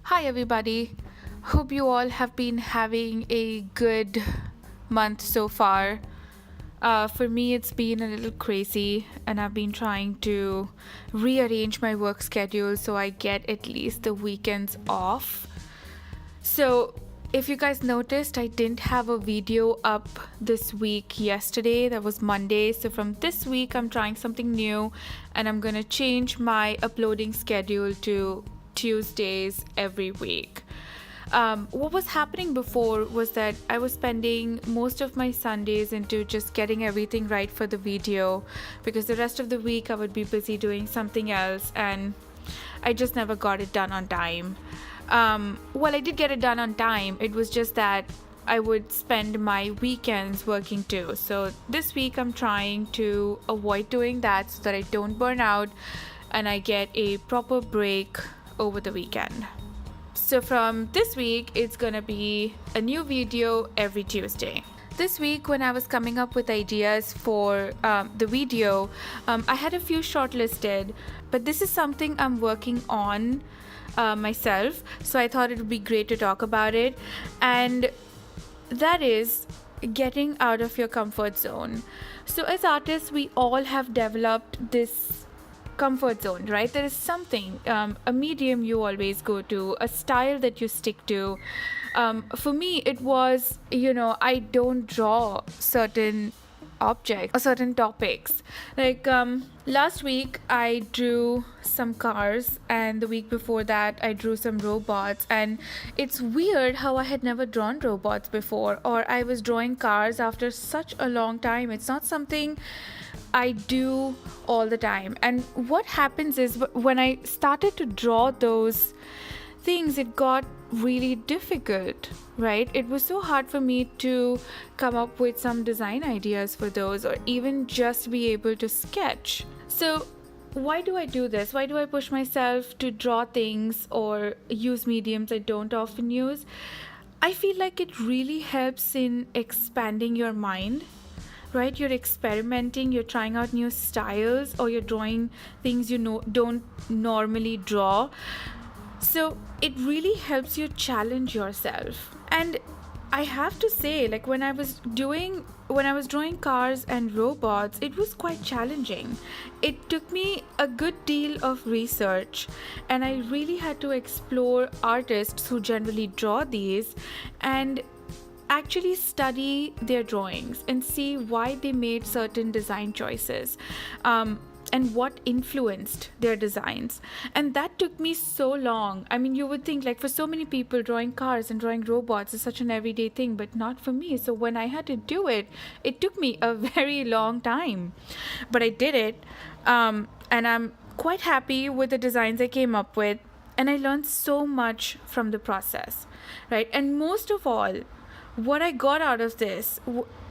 Hi, everybody. Hope you all have been having a good month so far. For me, it's been a little crazy, and I've been trying to rearrange my work schedule so I get at least the weekends off. So, if you guys noticed, I didn't have a video up this week yesterday. That was Monday. So, from this week, I'm trying something new and I'm gonna change my uploading schedule to Tuesdays every week. What was happening before was that I was spending most of my Sundays into just getting everything right for the video because the rest of the week I would be busy doing something else and I just never got it done on time. Well, I did get it done on time. It was just that I would spend my weekends working too. So this week I'm trying to avoid doing that so that I don't burn out and I get a proper break over the weekend. So from this week, it's gonna be a new video every Tuesday. This week, when I was coming up with ideas for the video, I had a few shortlisted, but this is something I'm working on myself, so I thought it would be great to talk about it. And that is getting out of your comfort zone. So, as artists, we all have developed this comfort zone, right? There is something, a medium you always go to, a style that you stick to. For me, it was, I don't draw certain objects or certain topics. Like last week, I drew some cars, and the week before that, I drew some robots. And it's weird how I had never drawn robots before, or I was drawing cars after such a long time. It's not something I do all the time. And what happens is when I started to draw those things, it got really difficult, right? It was so hard for me to come up with some design ideas for those or even just be able to sketch. So, why do I do this? Why do I push myself to draw things or use mediums I don't often use? I feel like it really helps in expanding your mind, right? You're experimenting, you're trying out new styles, or you're drawing things don't normally draw. So it really helps you challenge yourself. And I have to say, like when I was drawing cars and robots, it was quite challenging. It took me a good deal of research, and I really had to explore artists who generally draw these and actually study their drawings and see why they made certain design choices, and what influenced their designs. And that took me so long. I mean, you would think, like, for so many people, drawing cars and drawing robots is such an everyday thing, but not for me. So when I had to do it, it took me a very long time, but I did it. And I'm quite happy with the designs I came up with, and I learned so much from the process, right? And most of all, what I got out of this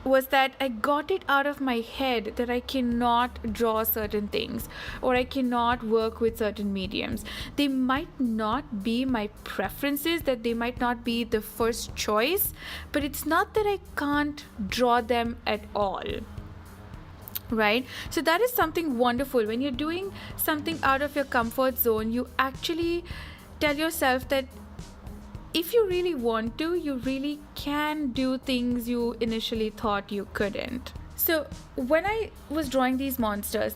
was that I got it out of my head that I cannot draw certain things or I cannot work with certain mediums. They might not be my preferences, that they might not be the first choice, but it's not that I can't draw them at all. Right? So that is something wonderful. When you're doing something out of your comfort zone, you actually tell yourself that if you really want to, you really can do things you initially thought you couldn't. So when I was drawing these monsters,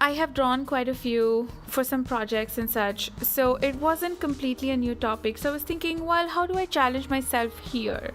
I have drawn quite a few for some projects and such, so it wasn't completely a new topic. So I was thinking, well, how do I challenge myself here?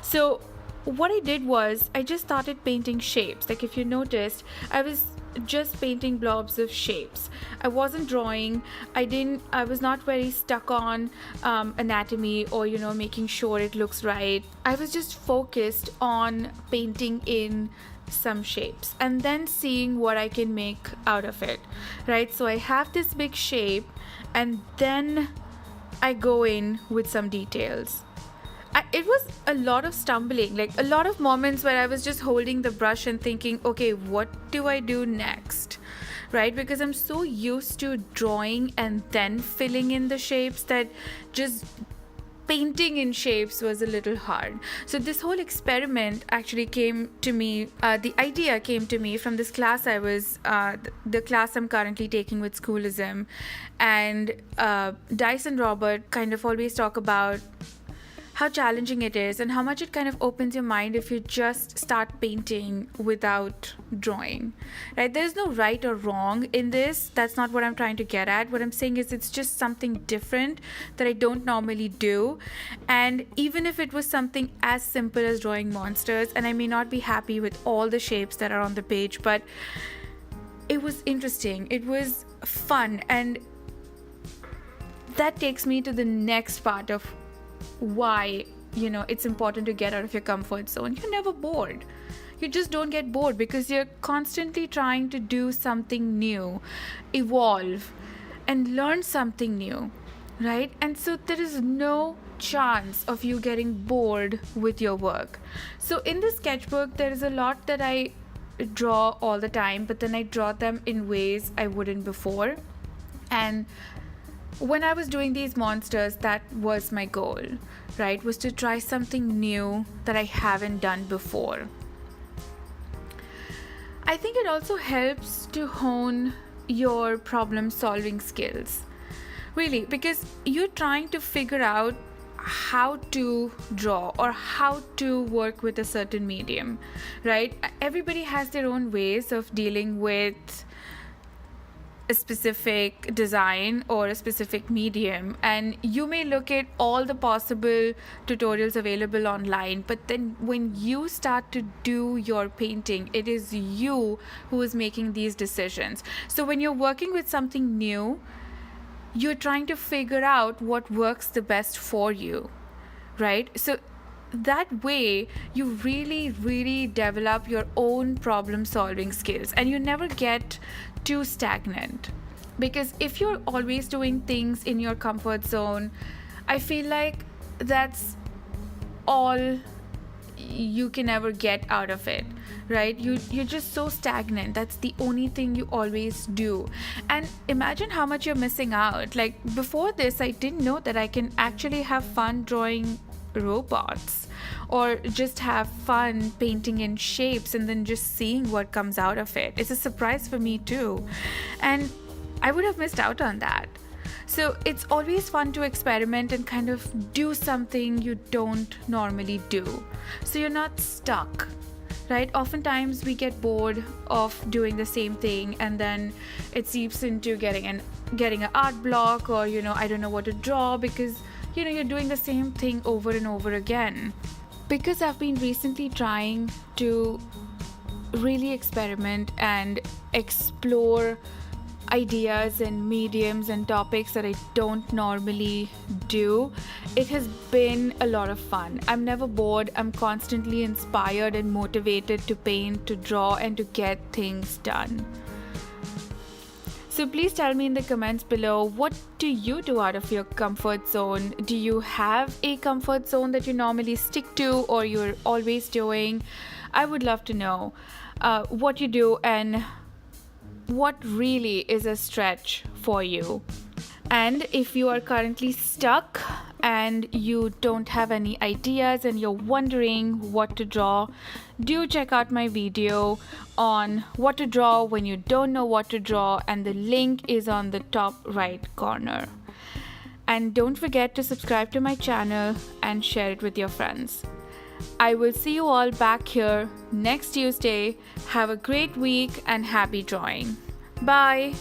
So what I did was I just started painting shapes. Like if you noticed, I was just painting blobs of shapes. I wasn't drawing. I was not very stuck on anatomy or making sure it looks right. I was just focused on painting in some shapes and then seeing what I can make out of it, right? So I have this big shape and then I go in with some details. It was a lot of stumbling, like a lot of moments where I was just holding the brush and thinking, okay, what do I do next? Right? Because I'm so used to drawing and then filling in the shapes that just painting in shapes was a little hard. So this whole experiment actually came to me, the idea came to me from this class the class I'm currently taking with Schoolism. And Dice and Robert kind of always talk about how challenging it is and how much it kind of opens your mind if you just start painting without drawing, right? There's no right or wrong in this. That's not what I'm trying to get at. What I'm saying is it's just something different that I don't normally do. And even if it was something as simple as drawing monsters, and I may not be happy with all the shapes that are on the page, but it was interesting, it was fun. And that takes me to the next part of why it's important to get out of your comfort zone. You're never bored. You just don't get bored because you're constantly trying to do something new, evolve, and learn something new, right? And so there is no chance of you getting bored with your work. So in this sketchbook, there is a lot that I draw all the time, but then I draw them in ways I wouldn't before. And when I was doing these monsters, that was my goal, right? Was to try something new that I haven't done before. I think it also helps to hone your problem-solving skills, really, because you're trying to figure out how to draw or how to work with a certain medium, right? Everybody has their own ways of dealing with a specific design or a specific medium, and you may look at all the possible tutorials available online, but then when you start to do your painting, it is you who is making these decisions. So when you're working with something new, you're trying to figure out what works the best for you, right? So that way you really develop your own problem solving skills, and you never get too stagnant. Because if you're always doing things in your comfort zone, I feel like that's all you can ever get out of it, right? You're just so stagnant. That's the only thing you always do. And imagine how much you're missing out. Like before this, I didn't know that I can actually have fun drawing robots or just have fun painting in shapes and then just seeing what comes out of it. It's a surprise for me too, and I would have missed out on that. So it's always fun to experiment and kind of do something you don't normally do, so you're not stuck, right? Oftentimes we get bored of doing the same thing, and then it seeps into getting an art block, or I don't know what to draw, because you're doing the same thing over and over again. Because I've been recently trying to really experiment and explore ideas and mediums and topics that I don't normally do, it has been a lot of fun. I'm never bored. I'm constantly inspired and motivated to paint, to draw, and to get things done. So please tell me in the comments below, what do you do out of your comfort zone? Do you have a comfort zone that you normally stick to, or you're always doing? I would love to know what you do and what really is a stretch for you. And if you are currently stuck and you don't have any ideas and you're wondering what to draw, do check out my video on what to draw when you don't know what to draw, and the link is on the top right corner. And don't forget to subscribe to my channel and share it with your friends. I will see you all back here next Tuesday. Have a great week and happy drawing. Bye.